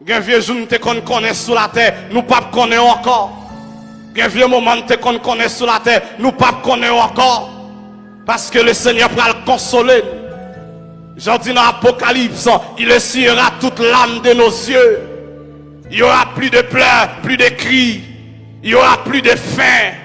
Gen vieux jour nous te connaît sous la terre, nous pas connaît encore. Gen vieux moment nous te connaît sous la terre, nous pas connaît encore. Parce que le Seigneur va le consoler. J'en dis dans l'Apocalypse, il essuiera toute l'âme de nos yeux. Il n'y aura plus de pleurs, plus de cris. Il n'y aura plus de faim.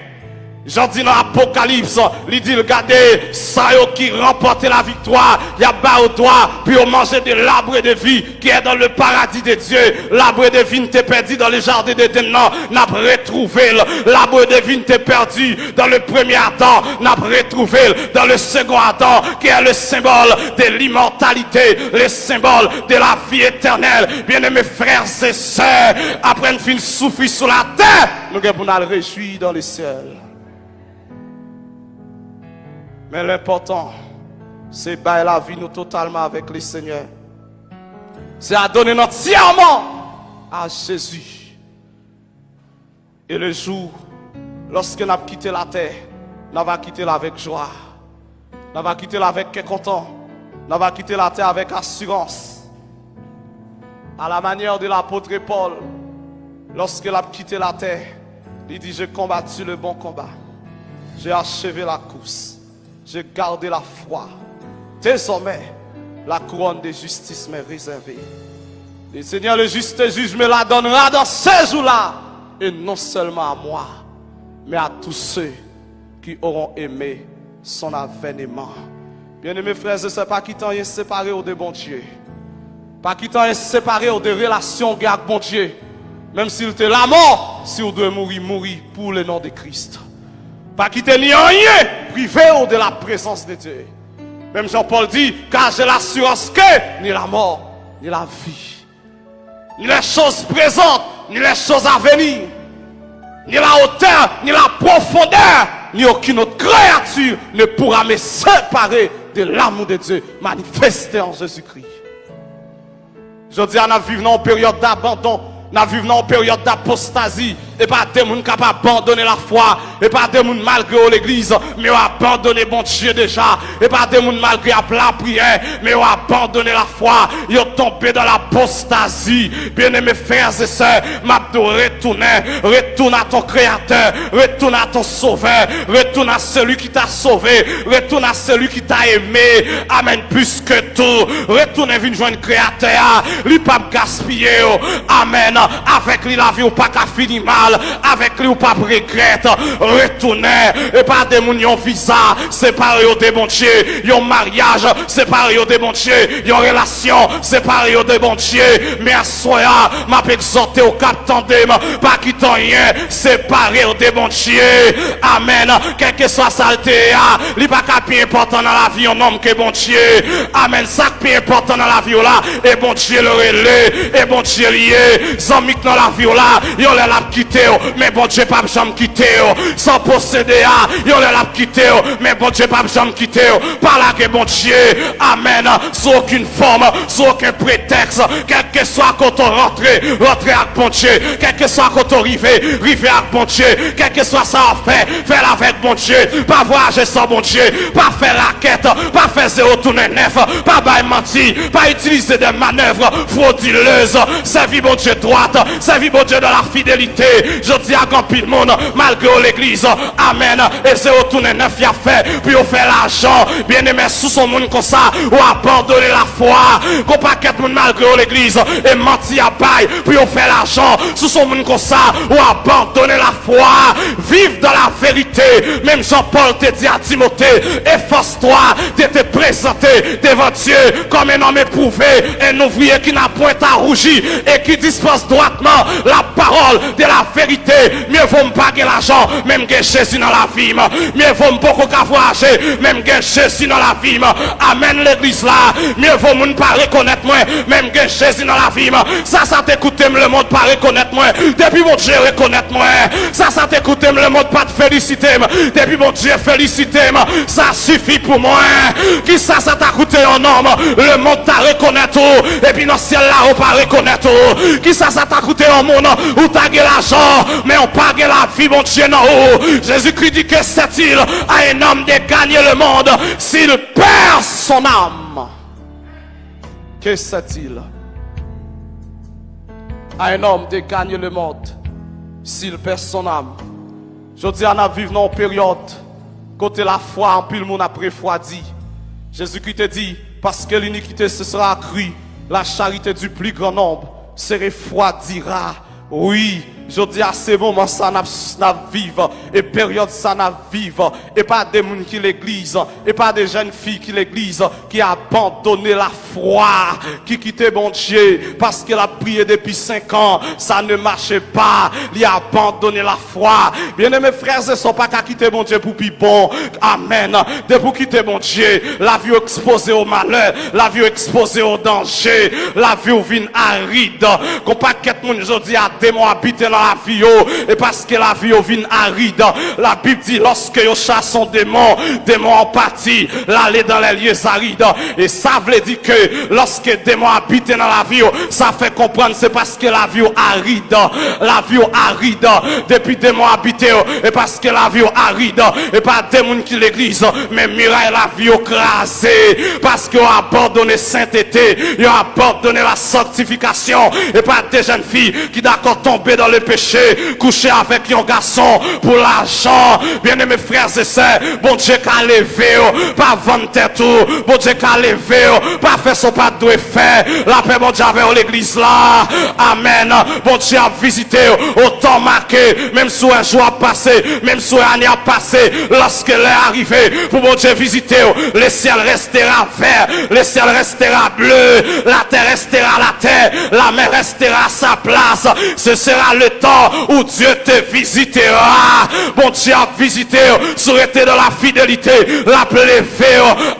J'en dis dans l'Apocalypse, il dit, regardez, ça qui remporte la victoire, il y a bas au doigt, puis on mange de l'arbre de vie qui est dans le paradis de Dieu. L'arbre de vie t'est perdu dans le jardin d'Éden, n'a retrouvé. L'arbre de vie t'est perdu dans le premier Adam, n'a retrouvé dans le second Adam, qui est le symbole de l'immortalité, le symbole de la vie éternelle. Bien-aimés frères et sœurs, après une fin souffrir sur la terre, nous allons nous réjouir dans le ciel. Mais l'important, c'est bailler la vie nous totalement avec le Seigneur. C'est à donner entièrement à Jésus. Et le jour, lorsque nous avons quitté la terre, nous avons quitté la avec joie. Nous avons quitté la avec content. Nous avons quitté la terre avec assurance. À la manière de l'apôtre Paul, lorsqu'il a quitté la terre, il dit, j'ai combattu le bon combat. J'ai achevé la course. J'ai gardé la foi. Désormais, la couronne de justice m'est réservée. Le Seigneur, le juste juge, me la donnera dans ces jours-là. Et non seulement à moi, mais à tous ceux qui auront aimé son avènement. Bien-aimés frères et sœurs, pas qui t'en est séparé de bon Dieu. Pas qui t'en est séparé de relations avec bon Dieu. Même s'il était la mort, si vous devez mourir, mourir pour le nom de Christ. Pas quitter ni rien, privé de la présence de Dieu. Même Jean-Paul dit, car j'ai l'assurance que ni la mort, ni la vie, ni les choses présentes, ni les choses à venir, ni la hauteur, ni la profondeur, ni aucune autre créature ne pourra me séparer de l'amour de Dieu manifesté en Jésus-Christ. Je dis, nous vivons en période d'abandon, nous vivons en période d'apostasie. Et pas des gens capables d'abandonner la foi. Et pas des gens malgré l'église, mais ont abandonné bon Dieu déjà. Et pas des gens malgré la prière, mais ont abandonné la foi. Ils ont tombé dans l'apostasie. Bien-aimés frères et sœurs, m'abdou retourne à ton Créateur, retourne à ton Sauveur, retourne à celui qui t'a sauvé, retourne à celui qui t'a aimé. Amen, plus que tout. Retourne et viens joindre Créateur. Lui pas gaspiller. Amen. Avec lui la vie ou pas qu'à finir mal. Avec lui ou pas regret, retourner et pas des moun yon visa séparé de bon Dieu, yon mariage séparé de bon Dieu, yon relation séparé de bon Dieu. Mais à soya m'a exhorté au cap tandem, pas quittant rien séparé de bon Dieu. Amen. Quel que soit saleté, li pas qu'à plus important dans la vie un homme que bon Dieu. Amen. Ça qui est important dans la vie là, et bon Dieu le relais, et bon Dieu lié. Zami dans la vie là, yon l'a quitté. Mais bon Dieu pas jamais quitter sans posséder, yon l'a quitté, mais bon Dieu pas jamais quitter par là que bon Dieu, amen, sans aucune forme, sans aucun prétexte, quel que soit quand on rentre avec bon Dieu, quel que soit quand on arrive avec bon Dieu, quel que soit ça on fait avec bon Dieu, pas voyager sans bon Dieu, pas faire raquette, pas faire zéro tourner neuf, pas bailler mentir, pas utiliser des manœuvres frauduleuses, servir bon Dieu droite, servir bon Dieu dans la fidélité. Je dis à grand pile monde, malgré l'église, amen, et c'est retourner neuf y a fait, puis on fait l'argent, bien aimé sous son monde comme ça, ou abandonner la foi, qu'on paquet monde malgré l'église, et mentir à bail, puis on fait l'argent, sous son monde comme ça, ou abandonner la foi, vive dans la vérité, même Jean-Paul te dit à Timothée, efforce-toi de te présenter devant Dieu, comme un homme éprouvé, un ouvrier qui n'a point à rougir, et qui dispose droitement la parole de la vérité. Mieux vaut me paguer l'argent, même que Jésus dans la vie. Mieux vaut me beaucoup voyager, même que Jésus dans la vie. Amen l'église là. Mieux vaut me pas reconnaître moi, même que Jésus dans la vie. Ça t'écoute, le monde pas reconnaître moi. Depuis mon Dieu reconnaître moi. Ça t'écoute, le monde pas te féliciter. Depuis mon Dieu féliciter. Ça suffit pour moi. Qui ça t'a coûté un homme, le monde t'a reconnaître. Et puis dans le ciel là, on pas reconnaître. Qui ça t'a coûté un monde, où t'as l'argent, mais on pague la vie, mon Dieu, non. Jésus-Christ dit que c'est-il à un homme de gagner le monde s'il perd son âme? Que c'est-il à un homme de gagner le monde s'il perd son âme. Je dis à nous vivre dans une période côté la foi en pile monde a refroidi. Jésus-Christ te dit parce que l'iniquité ce sera accrue, la charité du plus grand nombre se refroidira. Oui, je dis à ces moments ça n'a vivre et période ça n'a vivre et pas des gens qui l'église et pas des jeunes filles qui l'église qui a abandonné la foi, qui quittait mon Dieu parce qu'elle a prié depuis 5 ans, ça ne marchait pas, il a abandonné la foi. Bien aimés frères et sœurs, pas qu'à quitter mon Dieu pour plus bon. Amen. De pour quitter mon Dieu, la vie exposée au malheur, la vie exposée au danger, la vie vient aride. Qu'on pas qu'être mon aujourd'hui à démon habiter dans la vie et parce que la vie vient aride, la Bible dit lorsque yo chasse son démon en partie l'aller dans les lieux arides et ça veut dire que lorsque démon habite dans la vie ça fait comprendre c'est parce que la vie aride, la vie aride depuis démon habite et parce que la vie aride et pas démon qui l'église mais muraille la vie écrasée parce qu'ils ont abandonné sainteté, ils ont abandonné la sanctification et pas des jeunes filles qui d'accord tomber dans le péché, coucher avec un garçon pour l'argent. Bien aimés frères et sœurs, bon Dieu qu'a levé, pas vendre tout, bon Dieu qu'a levé, pas faire son pas de faire. La paix bon Dieu avec l'église là. Amen. Bon Dieu a visité autant marqué, même si un jour a passé, même si un année a passé, lorsque l'est arrivé, pour bon Dieu visiter, le ciel restera vert, le ciel restera bleu, la terre restera la terre, la mer restera à sa place. Ce sera le temps où Dieu te visitera. Bon Dieu a visité, sur été dans la fidélité, la levé.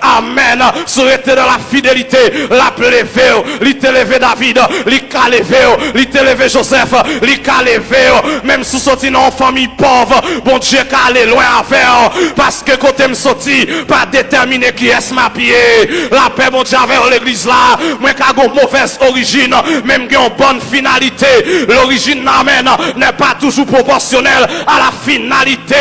Amen. Sur été dans la fidélité, la levé. Li te levé David, li ka levé, li te levé Joseph, li ka levé. Même sous sorti dans une famille pauvre, bon Dieu ka aller loin avec. Parce que côté me sorti, pas déterminé qui est ma pied. La paix bon Dieu avec l'église là, moi ka gon mauvaise origine, même qui ont bonne finalité. L'origine amen n'est pas toujours proportionnelle à la finalité.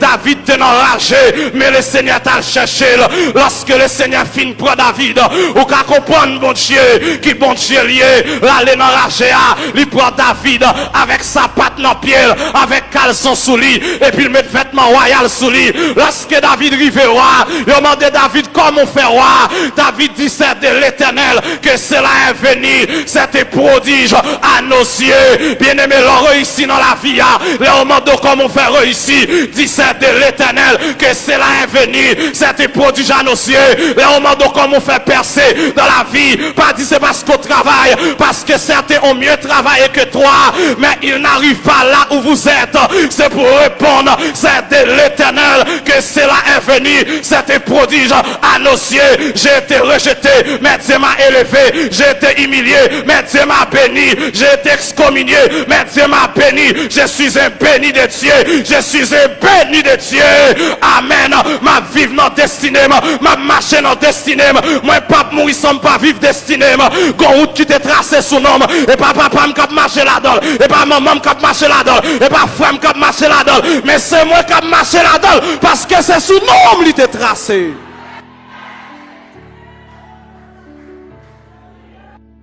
David t'est enragé, mais le Seigneur t'a cherché. Lorsque le Seigneur finit pour David, ou qu'à comprendre bon Dieu, qui bon Dieu lié, l'aller enragé, il prend David avec sa patte dans pied, avec caleçon sous lui, et puis il met vêtements royal sous lui. Lorsque David rive roi, il demande David comment faire roi. David dit c'est de l'Éternel que cela est venu, c'était prodige à nos yeux. Bien-aimé, l'on réussit dans la vie, le moment comment faire réussir, dit c'est de l'Éternel que cela est venu, c'était prodige à nos yeux. Le moment comment faire percer dans la vie, pas dit c'est parce qu'on travaille, parce que certains ont mieux travaillé que toi, mais ils n'arrivent pas là où vous êtes. C'est pour répondre, c'est de l'Éternel que cela est venu, c'était prodige à nos yeux. J'ai été rejeté, mais Dieu m'a élevé, j'ai été humilié, mais Dieu m'a béni, j'ai été excommunié, mais Dieu m'a béni. Je suis un béni de Dieu, je suis un béni de Dieu. Amen. Ma vivre dans destinée, ma marcher dans destinée, moi pas mourir sans pas vivre destinée. Gon route qui te tracé sous nom, et pas papa qui marcher là-dedans, et pas maman qui marcher là-dedans, et pas frère qui marcher là-dedans, mais c'est moi qui marcher là-dedans parce que c'est sous nom qui te tracé.